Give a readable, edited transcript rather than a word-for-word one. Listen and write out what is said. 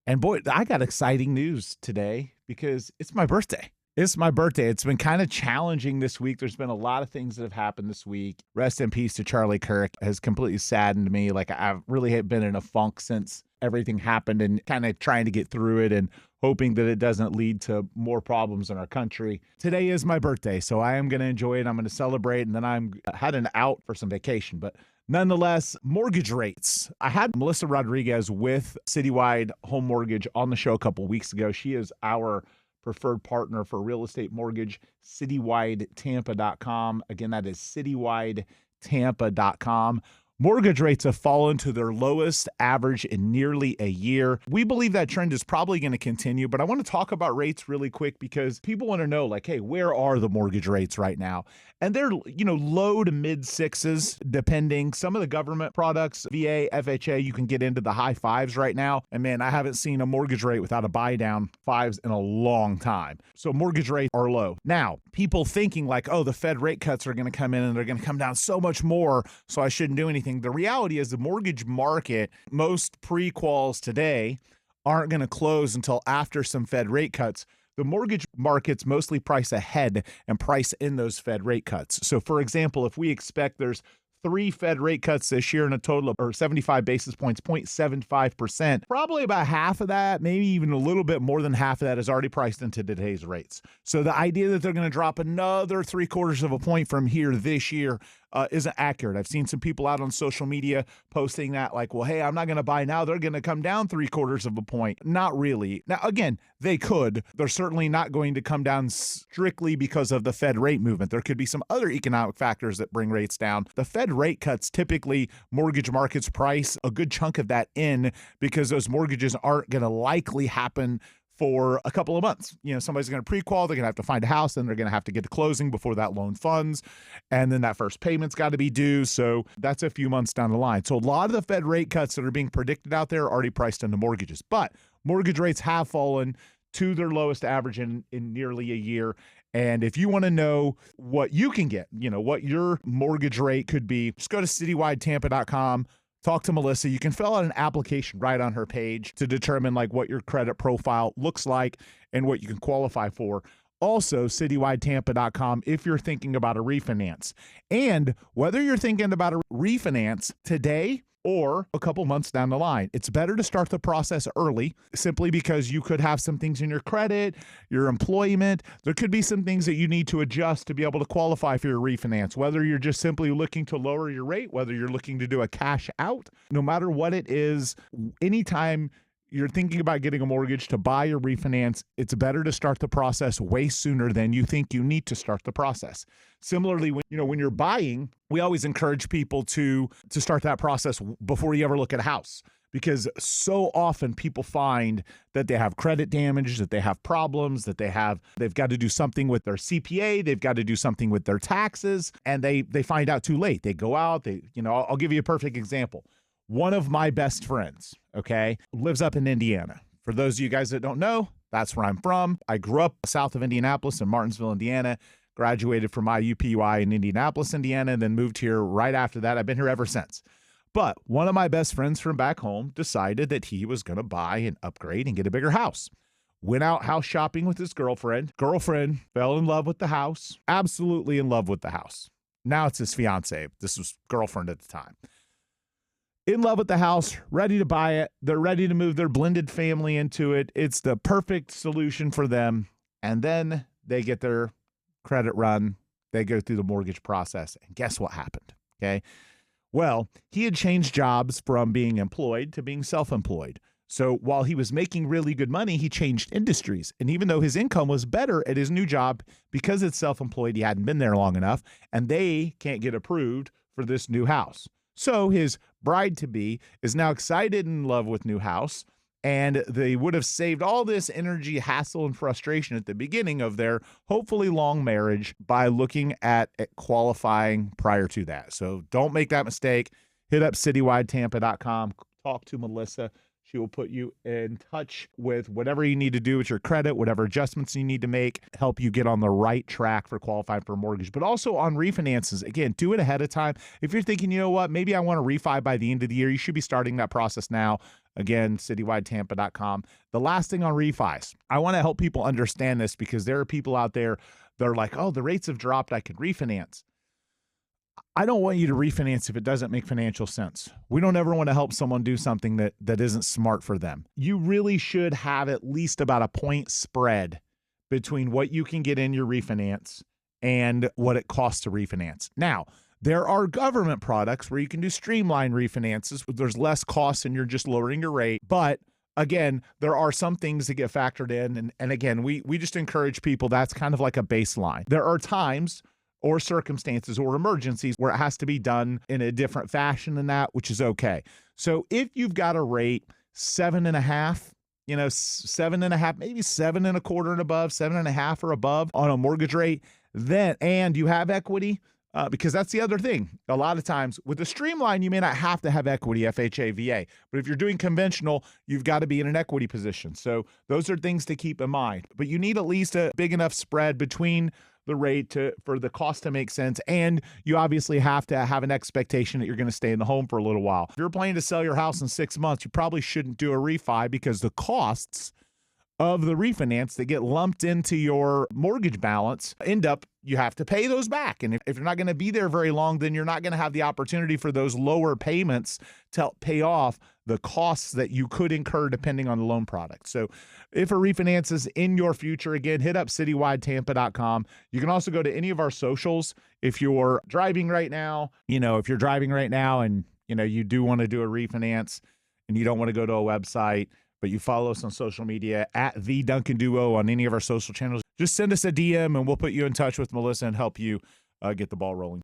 And boy, I got exciting news today because it's my birthday. It's my birthday. It's been kind of challenging this week. There's been a lot of things that have happened this week. Rest in peace to Charlie Kirk has completely saddened me. Like I've really been in a funk since everything happened and kind of trying to get through it and hoping that it doesn't lead to more problems in our country. Today is my birthday, so I am going to enjoy it. I'm going to celebrate, and then I'm heading out for some vacation. But nonetheless, mortgage rates. I had Melissa Rodriguez with Citywide Home Mortgage on the show a couple weeks ago. She is our preferred partner for real estate mortgage, citywidetampa.com. Again, that is citywidetampa.com. Mortgage rates have fallen to their lowest average in nearly a year. We believe that trend is probably going to continue, but I want to talk about rates really quick because people want to know, like, hey, where are the mortgage rates right now? And they're, low to mid sixes, depending. Some of the government products, VA, FHA, you can get into the high fives right now. And man, I haven't seen a mortgage rate without a buy down fives in a long time. So mortgage rates are low. Now, people thinking like, oh, the Fed rate cuts are going to come in and they're going to come down so much more, so I shouldn't do anything. The reality is the mortgage market, most pre-quals today aren't going to close until after some Fed rate cuts. The mortgage markets mostly price ahead and price in those Fed rate cuts. So for example, if we expect there's 3 Fed rate cuts this year in a total of 75 basis points, 0.75%. Probably about half of that, maybe even a little bit more than half of that is already priced into today's rates. So the idea that they're going to drop another 0.75 of a point from here this year isn't accurate. I've seen some people out on social media posting that like, well, hey, I'm not going to buy now. They're going to come down 0.75 of a point. Not really. Now, again, they could. They're certainly not going to come down strictly because of the Fed rate movement. There could be some other economic factors that bring rates down. The Fed rate cuts, typically mortgage markets price a good chunk of that in because those mortgages aren't going to likely happen for a couple of months. Somebody's going to pre-qual, they're going to have to find a house, then they're going to have to get to closing before that loan funds, and then that first payment's got to be due, so that's a few months down the line. So a lot of the Fed rate cuts that are being predicted out there are already priced into mortgages, but mortgage rates have fallen to their lowest average in nearly a year. And if you want to know what you can get, what your mortgage rate could be, just go to citywidetampa.com. Talk to Melissa. You can fill out an application right on her page to determine like what your credit profile looks like and what you can qualify for. Also, citywidetampa.com if you're thinking about a refinance. And whether you're thinking about a refinance today or a couple months down the line, it's better to start the process early simply because you could have some things in your credit, your employment. There could be some things that you need to adjust to be able to qualify for your refinance, whether you're just simply looking to lower your rate, whether you're looking to do a cash out, no matter what it is, anytime you're thinking about getting a mortgage to buy or refinance, it's better to start the process way sooner than you think you need to start the process. Similarly, when you're buying, we always encourage people to start that process before you ever look at a house, because so often people find that they have credit damage, that they have problems, that they've got to do something with their CPA, they've got to do something with their taxes, and they find out too late. They go out, I'll give you a perfect example. One of my best friends, lives up in Indiana. For those of you guys that don't know, that's where I'm from. I grew up south of Indianapolis in Martinsville, Indiana, graduated from my UPUI in Indianapolis, Indiana, and then moved here right after that. I've been here ever since. But one of my best friends from back home decided that he was going to buy and upgrade and get a bigger house. Went out house shopping with his girlfriend. Girlfriend fell in love with the house, absolutely in love with the house. Now it's his fiance. This was girlfriend at the time. In love with the house, ready to buy it. They're ready to move their blended family into it. It's the perfect solution for them. And then they get their credit run. They go through the mortgage process. And guess what happened? Well, he had changed jobs from being employed to being self-employed. So while he was making really good money, he changed industries. And even though his income was better at his new job, because it's self-employed, he hadn't been there long enough, and they can't get approved for this new house. So his bride-to-be is now excited and in love with new house, and they would have saved all this energy, hassle, and frustration at the beginning of their hopefully long marriage by looking at qualifying prior to that. So don't make that mistake. Hit up citywidetampa.com. Talk to Melissa. She will put you in touch with whatever you need to do with your credit, whatever adjustments you need to make, help you get on the right track for qualifying for a mortgage. But also on refinances, again, do it ahead of time. If you're thinking, you know what, maybe I want to refi by the end of the year, you should be starting that process now. Again, citywidetampa.com. The last thing on refis, I want to help people understand this because there are people out there that are like, oh, the rates have dropped, I can refinance. I don't want you to refinance if it doesn't make financial sense. We don't ever want to help someone do something that isn't smart for them. You really should have at least about a point spread between what you can get in your refinance and what it costs to refinance. Now, there are government products where you can do streamlined refinances. There's less costs and you're just lowering your rate. But again, there are some things that get factored in. And again, we just encourage people, that's kind of like a baseline. There are times or circumstances or emergencies where it has to be done in a different fashion than that, which is okay. So if you've got a rate 7.5, 7.5, maybe 7.25 and above, 7.5 or above on a mortgage rate, then, and you have equity, because that's the other thing. A lot of times with the streamline, you may not have to have equity, FHA, VA, but if you're doing conventional, you've got to be in an equity position. So those are things to keep in mind, but you need at least a big enough spread between the rate for the cost to make sense. And you obviously have to have an expectation that you're going to stay in the home for a little while. If you're planning to sell your house in 6 months, you probably shouldn't do a refi because the costs of the refinance that get lumped into your mortgage balance you have to pay those back. And if you're not going to be there very long, then you're not going to have the opportunity for those lower payments to help pay off the costs that you could incur depending on the loan product. So if a refinance is in your future, again, hit up citywidetampa.com. You can also go to any of our socials. If you're driving right now, and you do want to do a refinance and you don't want to go to a website, but you follow us on social media at The Duncan Duo on any of our social channels, just send us a DM and we'll put you in touch with Melissa and help you get the ball rolling.